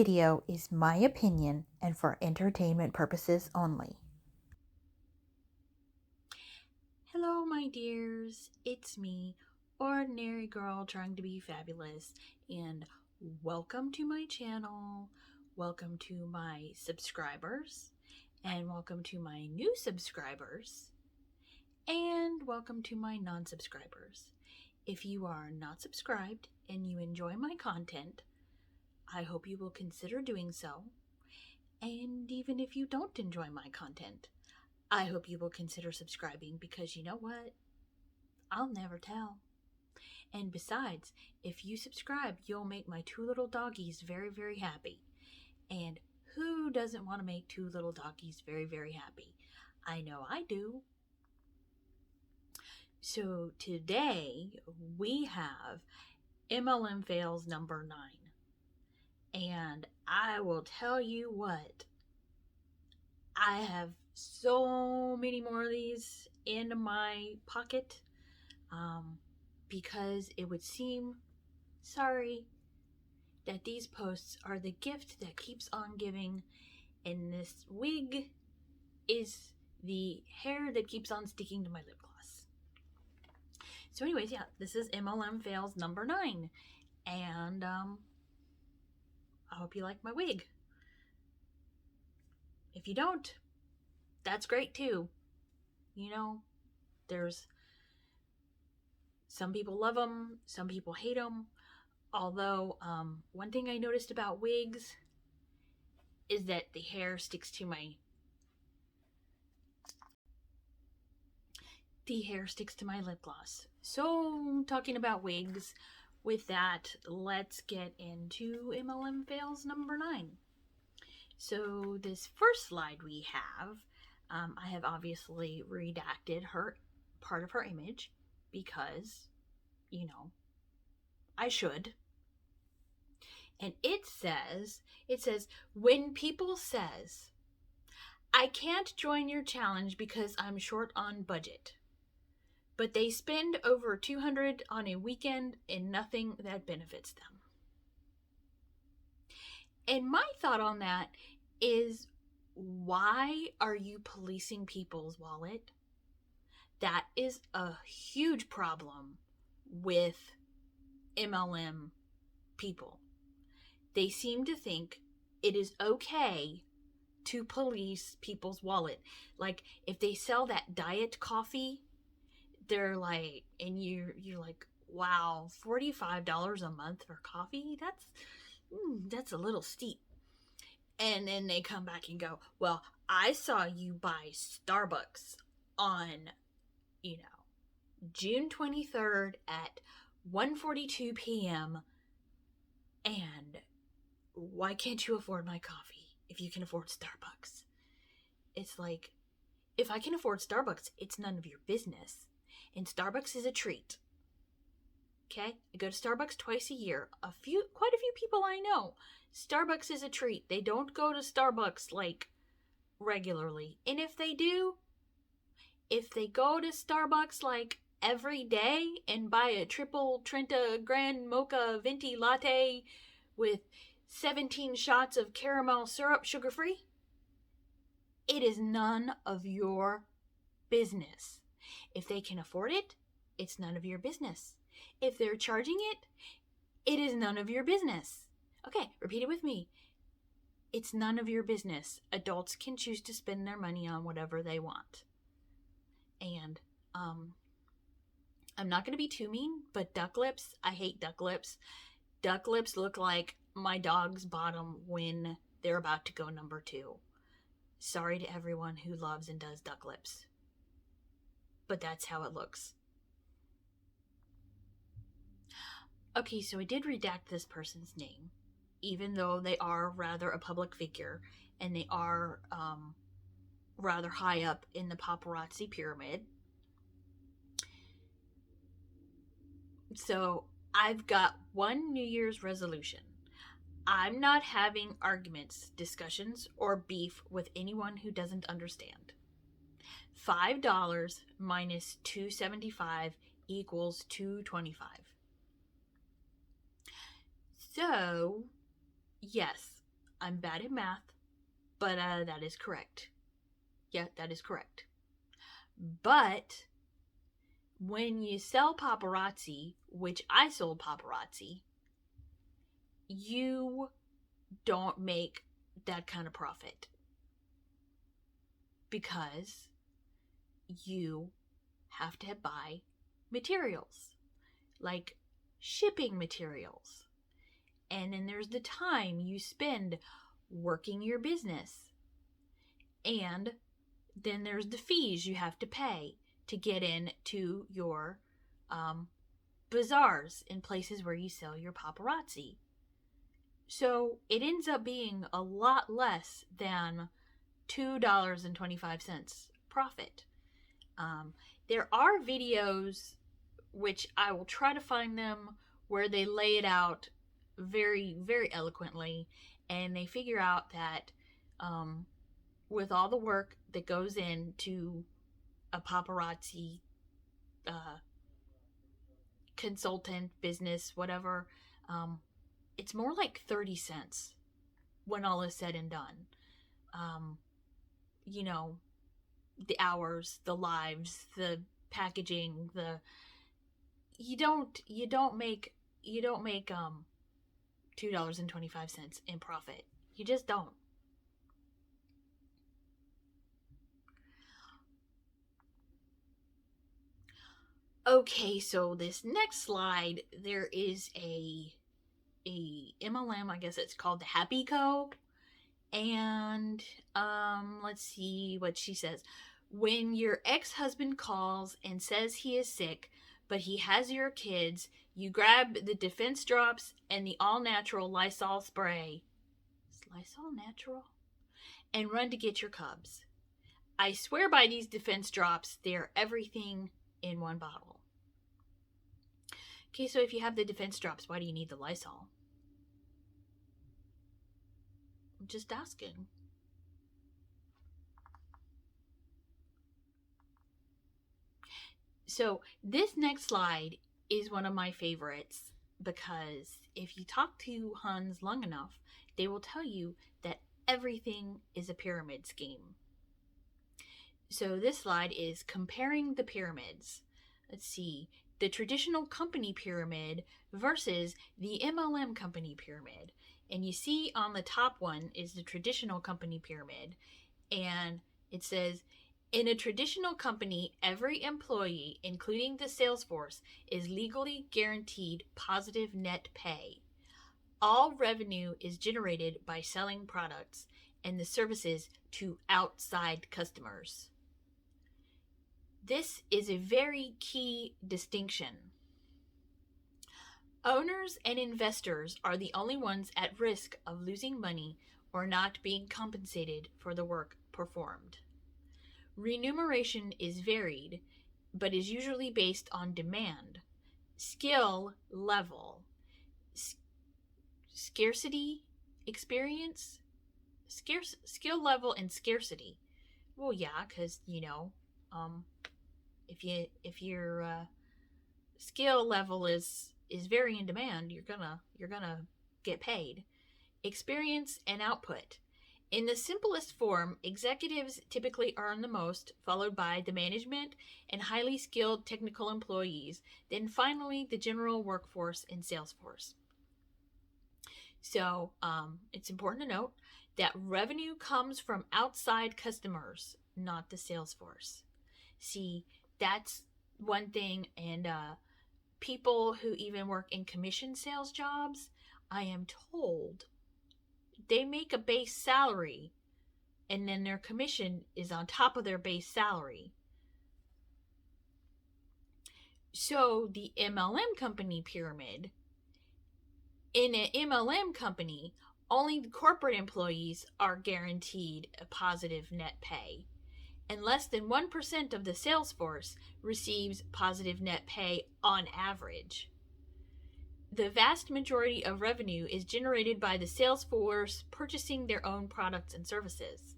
video is my opinion and for entertainment purposes only. Hello, my dears. It's me, ordinary girl trying to be fabulous, and welcome to my channel. Welcome to my subscribers, and welcome to my new subscribers, and welcome to my non-subscribers. If you are not subscribed and you enjoy my content, I hope you will consider doing so. And even if you don't enjoy my content, I hope you will consider subscribing, because you know what? I'll never tell. And besides, if you subscribe, you'll make my two little doggies very, very happy. And who doesn't want to make two little doggies very, very happy? I know I do. So today we have MLM Fails number 9. And I will tell you what, I have so many more of these in my pocket, because it would seem, sorry, that these posts are the gift that keeps on giving, and this wig is the hair that keeps on sticking to my lip gloss. So anyways, yeah, this is MLM Fails number 9, and I hope you like my wig. If you don't, that's great too. You know, there's some people love them, some people hate them. Although, one thing I noticed about wigs is that the hair sticks to my lip gloss. So, talking about wigs, with that, let's get into MLM Fails number 9. So, this first slide we have, I have obviously redacted part of her image because, you know, I should. And it says, when people says, I can't join your challenge because I'm short on budget, but they spend over $200 on a weekend and nothing that benefits them. And my thought on that is, why are you policing people's wallet? That is a huge problem with MLM people. They seem to think it is okay to police people's wallet. Like, if they sell that diet coffee, they're like, and you're like, wow, $45 a month for coffee? That's a little steep. And then they come back and go, well, I saw you buy Starbucks on, June 23rd at 1:42 p.m. and why can't you afford my coffee if you can afford Starbucks? It's like, if I can afford Starbucks, it's none of your business. And Starbucks is a treat. Okay? I go to Starbucks twice a year. Quite a few people I know. Starbucks is a treat. They don't go to Starbucks like regularly. And if they do, if they go to Starbucks like every day and buy a triple Trenta Grand Mocha Venti latte with 17 shots of caramel syrup, sugar-free, it is none of your business. If they can afford it, it's none of your business. If they're charging it, it is none of your business. Okay, repeat it with me. It's none of your business. Adults can choose to spend their money on whatever they want. And, I'm not going to be too mean, but duck lips, I hate duck lips. Duck lips look like my dog's bottom when they're about to go number 2. Sorry to everyone who loves and does duck lips, but that's how it looks. Okay, so I did redact this person's name, even though they are rather a public figure and they are rather high up in the paparazzi pyramid. So I've got one New Year's resolution. I'm not having arguments, discussions, or beef with anyone who doesn't understand. $5 minus $2.75 equals $2.25. So, yes, I'm bad at math, but that is correct. Yeah, that is correct. But when you sell paparazzi, which I sold paparazzi, you don't make that kind of profit because you have to buy materials, like shipping materials. And then there's the time you spend working your business. And then there's the fees you have to pay to get into your bazaars in places where you sell your paparazzi. So it ends up being a lot less than $2.25 profit. There are videos, which I will try to find them, where they lay it out very, very eloquently, and they figure out that with all the work that goes into a paparazzi consultant business, whatever, it's more like 30 cents when all is said and done. You know, the hours, the lives, the packaging, the you don't make $2.25 in profit. You just don't. Okay, so this next slide, there is a MLM, I guess it's called the Happy Co. And let's see what she says. When your ex-husband calls and says he is sick, but he has your kids, you grab the defense drops and the all-natural Lysol spray. Is Lysol natural? And run to get your cubs. I swear by these defense drops, they're everything in one bottle. Okay, so if you have the defense drops, why do you need the Lysol? I'm just asking. So this next slide is one of my favorites because if you talk to huns long enough, they will tell you that everything is a pyramid scheme. So this slide is comparing the pyramids. Let's see, the traditional company pyramid versus the MLM company pyramid. And you see on the top one is the traditional company pyramid. And it says, in a traditional company, every employee, including the sales force, is legally guaranteed positive net pay. All revenue is generated by selling products and the services to outside customers. This is a very key distinction. Owners and investors are the only ones at risk of losing money or not being compensated for the work performed. Remuneration is varied, but is usually based on demand, skill level, scarcity, experience, skill level, and scarcity. Well, yeah, because if your skill level is very in demand, you're gonna get paid. Experience and output. In the simplest form, executives typically earn the most, followed by the management and highly skilled technical employees, then finally the general workforce and sales force. So it's important to note that revenue comes from outside customers, not the sales force. See, that's one thing, and people who even work in commission sales jobs, I am told they make a base salary and then their commission is on top of their base salary. So the MLM company pyramid, in an MLM company, only the corporate employees are guaranteed a positive net pay, and less than 1% of the sales force receives positive net pay on average. The vast majority of revenue is generated by the sales force purchasing their own products and services,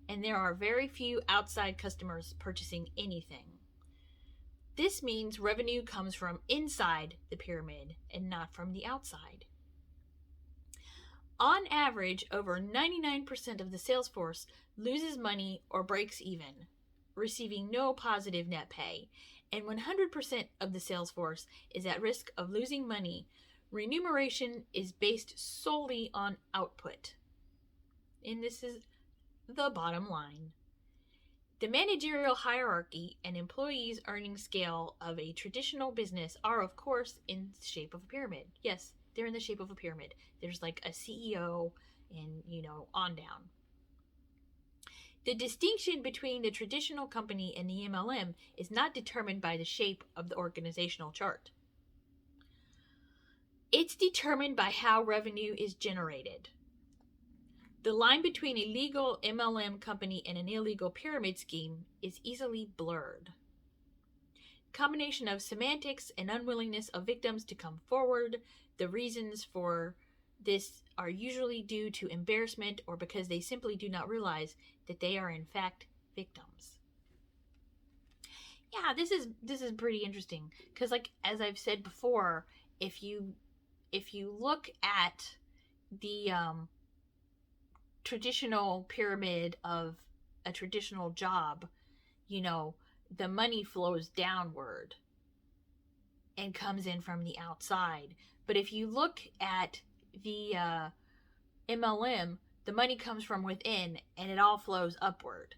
and there are very few outside customers purchasing anything. This means revenue comes from inside the pyramid and not from the outside. On average, over 99% of the sales force loses money or breaks even, receiving no positive net pay, and 100% of the sales force is at risk of losing money. Remuneration is based solely on output. And this is the bottom line. The managerial hierarchy and employees' earning scale of a traditional business are, of course, in the shape of a pyramid. Yes, they're in the shape of a pyramid. There's like a CEO and, on down. The distinction between the traditional company and the MLM is not determined by the shape of the organizational chart. It's determined by how revenue is generated. The line between a legal MLM company and an illegal pyramid scheme is easily blurred. Combination of semantics and unwillingness of victims to come forward. The reasons for this are usually due to embarrassment or because they simply do not realize that they are in fact victims. Yeah, this is pretty interesting because, like, as I've said before, if you look at the traditional pyramid of a traditional job, the money flows downward and comes in from the outside. But if you look at the MLM, the money comes from within and it all flows upward.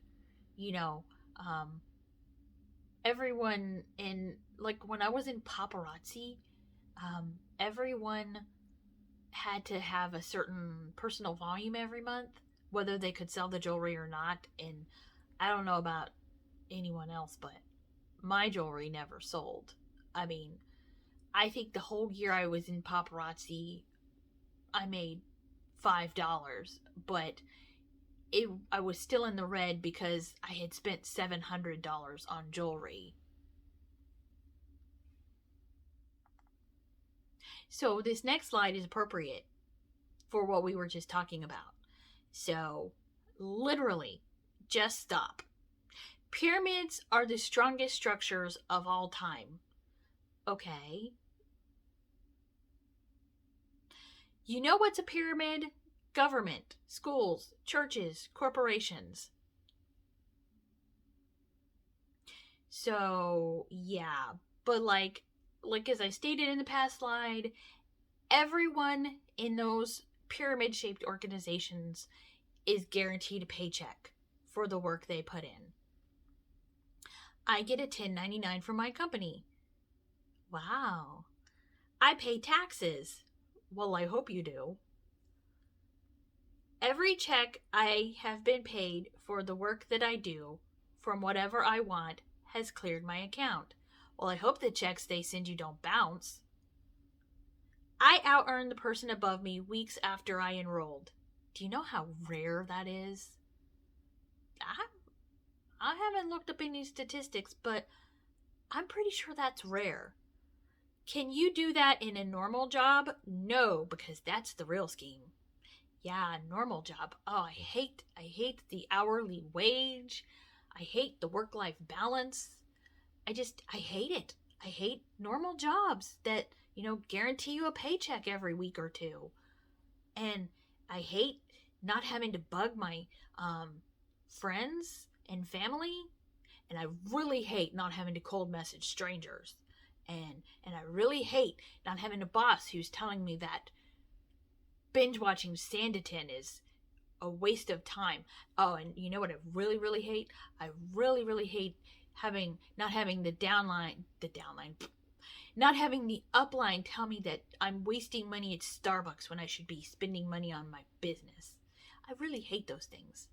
Everyone in, like, when I was in paparazzi, everyone had to have a certain personal volume every month, whether they could sell the jewelry or not. And I don't know about anyone else, but my jewelry never sold. I mean, I think the whole year I was in paparazzi, I made $5, but I was still in the red because I had spent $700 on jewelry. So this next slide is appropriate for what we were just talking about. So literally, just stop. Pyramids are the strongest structures of all time. Okay. You know what's a pyramid? Government, schools, churches, corporations. So, yeah. But like as I stated in the past slide, everyone in those pyramid-shaped organizations is guaranteed a paycheck for the work they put in. I get a 1099 from my company. Wow. I pay taxes. Well, I hope you do. Every check I have been paid for the work that I do, from whatever I want, has cleared my account. Well, I hope the checks they send you don't bounce. I out-earned the person above me weeks after I enrolled. Do you know how rare that is? I haven't looked up any statistics, but I'm pretty sure that's rare. Can you do that in a normal job? No, because that's the real scheme. Yeah, normal job. Oh, I hate the hourly wage. I hate the work-life balance. I hate it. I hate normal jobs that, guarantee you a paycheck every week or two. And I hate not having to bug my friends and family. And I really hate not having to cold message strangers. And I really hate not having a boss who's telling me that binge watching Sanditon is a waste of time. Oh, and you know what I really, really hate? I really, really hate not having the upline tell me that I'm wasting money at Starbucks when I should be spending money on my business. I really hate those things.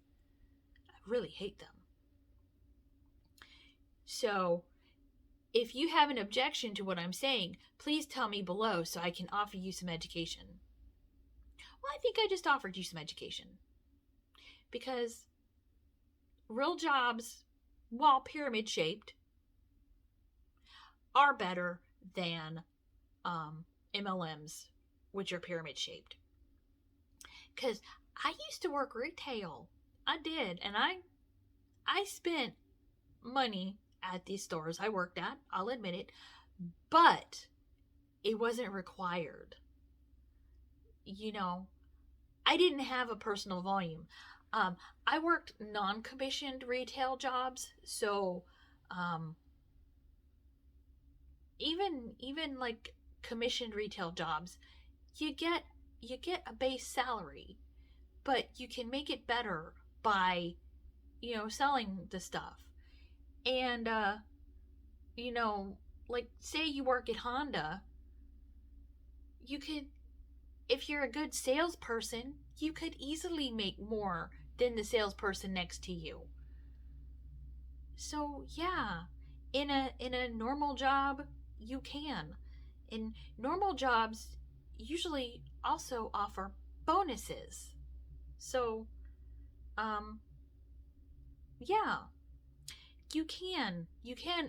I really hate them. So, if you have an objection to what I'm saying, please tell me below so I can offer you some education. Well, I think I just offered you some education. Because real jobs, while pyramid shaped, are better than MLMs, which are pyramid shaped. Because I used to work retail. I did. And I spent money at these stores I worked at, I'll admit it, but it wasn't required. I didn't have a personal volume. I worked non-commissioned retail jobs, so um, even like commissioned retail jobs, you get a base salary, but you can make it better by selling the stuff. And you know, like say you work at Honda, you could, if you're a good salesperson, you could easily make more than the salesperson next to you. So yeah, in a normal job, you can. And normal jobs usually also offer bonuses. So um yeah, you can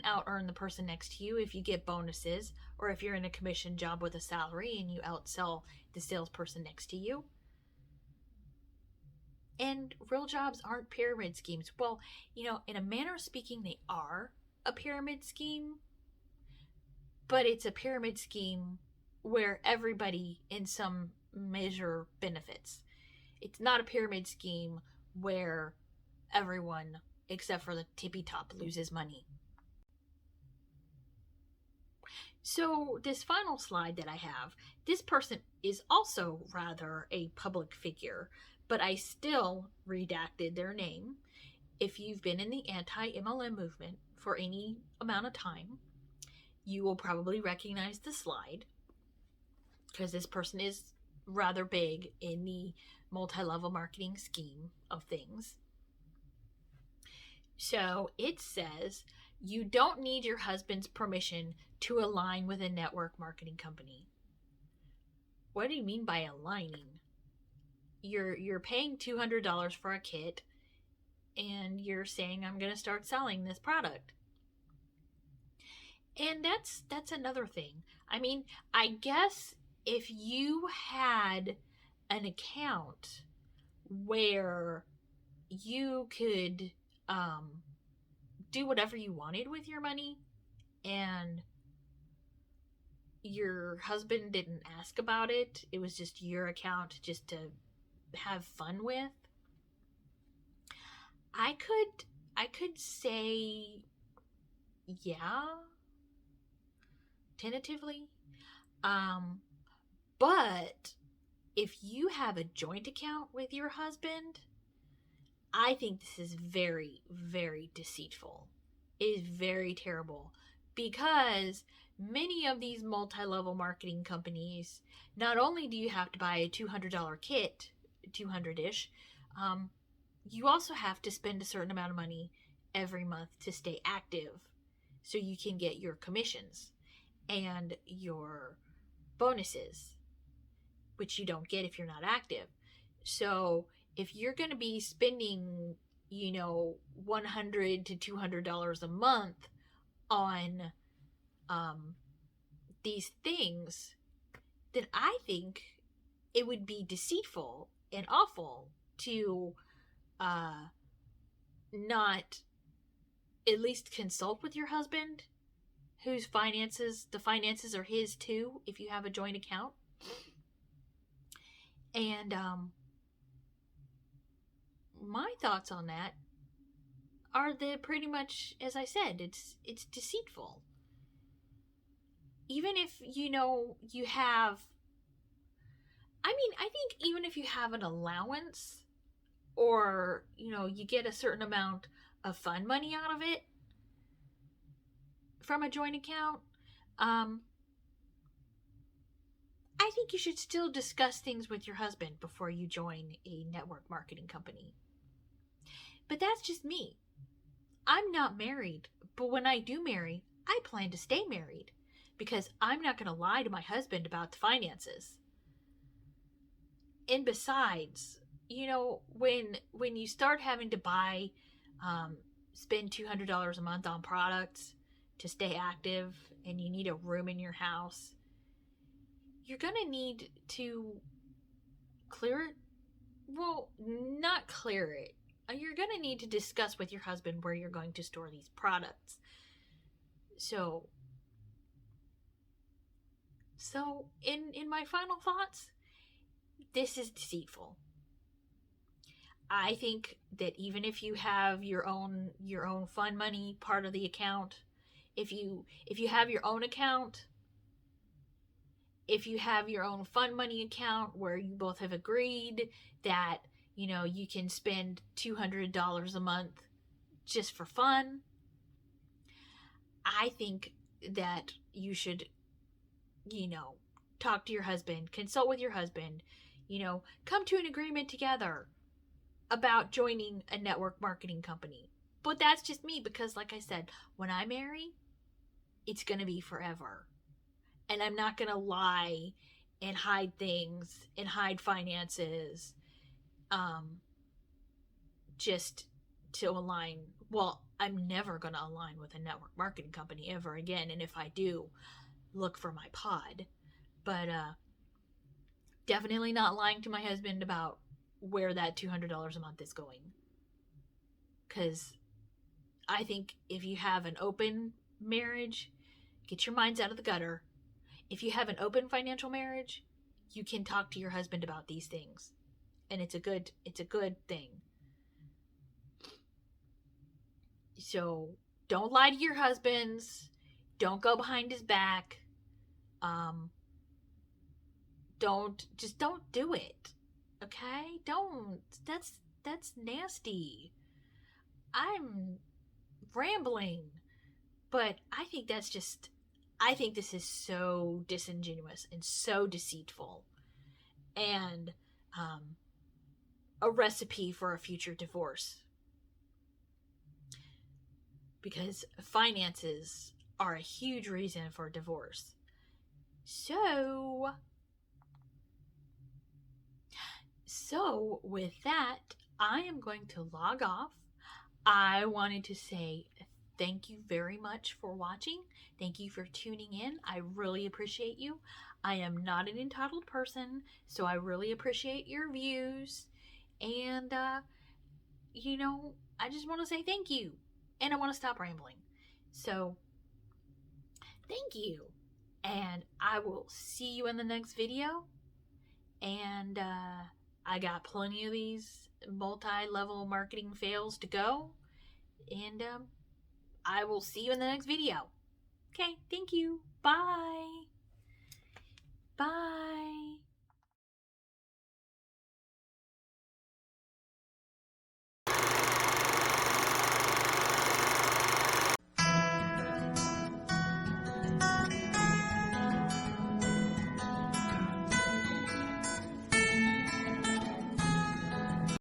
out earn the person next to you if you get bonuses, or if you're in a commission job with a salary and you outsell the salesperson next to you. And real jobs aren't pyramid schemes. Well, in a manner of speaking, they are a pyramid scheme, but it's a pyramid scheme where everybody in some measure benefits. It's not a pyramid scheme where everyone except for the tippy top loses money. So, this final slide that I have, this person is also rather a public figure, but I still redacted their name. If you've been in the anti MLM movement for any amount of time, you will probably recognize the slide because this person is rather big in the multi level marketing scheme of things. So it says you don't need your husband's permission to align with a network marketing company. What do you mean by aligning? You're paying $200 for a kit and you're saying I'm going to start selling this product. And that's another thing. I mean, I guess if you had an account where you could do whatever you wanted with your money and your husband didn't ask about it, it was just your account just to have fun with, I could say yeah, tentatively. Um but if you have a joint account with your husband, I think this is very, very deceitful. It is very terrible because many of these multi level marketing companies, not only do you have to buy a $200 kit, 200 ish, um, you also have to spend a certain amount of money every month to stay active so you can get your commissions and your bonuses, which you don't get if you're not active. So if you're going to be spending, $100 to $200 a month on these things, then I think it would be deceitful and awful to not at least consult with your husband, whose the finances are his too, if you have a joint account. And my thoughts on that are that pretty much, as I said, it's deceitful. Even if you have, I mean, I think even if you have an allowance, or you get a certain amount of fun money out of it from a joint account, I think you should still discuss things with your husband before you join a network marketing company. But that's just me. I'm not married, but when I do marry, I plan to stay married because I'm not going to lie to my husband about the finances. And besides, when you start having to spend $200 a month on products to stay active, and you need a room in your house, you're going to need to clear it. Well, not clear it. You're going to need to discuss with your husband where you're going to store these products. So in my final thoughts, this is deceitful. I think that even if you have your own fund money part of the account, if you have your own account, if you have your own fund money account where you both have agreed that, you know, you can spend $200 a month just for fun, I think that you should, you know, talk to your husband, consult with your husband, you know, come to an agreement together about joining a network marketing company. But that's just me because, like I said, when I marry, it's going to be forever. And I'm not going to lie and hide things and hide finances just to align. Well, I'm never going to align with a network marketing company ever again. And if I do, look for my pod. But definitely not lying to my husband about where that $200 a month is going. Because I think if you have an open marriage, get your minds out of the gutter. If you have an open financial marriage, you can talk to your husband about these things. And it's a good thing. So don't lie to your husbands. Don't go behind his back. Don't do it. Okay? Don't. That's nasty. I'm rambling, but I think this is so disingenuous and so deceitful, and a recipe for a future divorce, because finances are a huge reason for divorce. So with that, I am going to log off. I wanted to say thank you very much for watching. Thank you for tuning in. I really appreciate you. I am not an entitled person, so I really appreciate your views. And, you know, I just want to say thank you. And I want to stop rambling. So, thank you. And I will see you in the next video. And I got plenty of these multi-level marketing fails to go. And I will see you in the next video. Okay, thank you. Bye. Bye.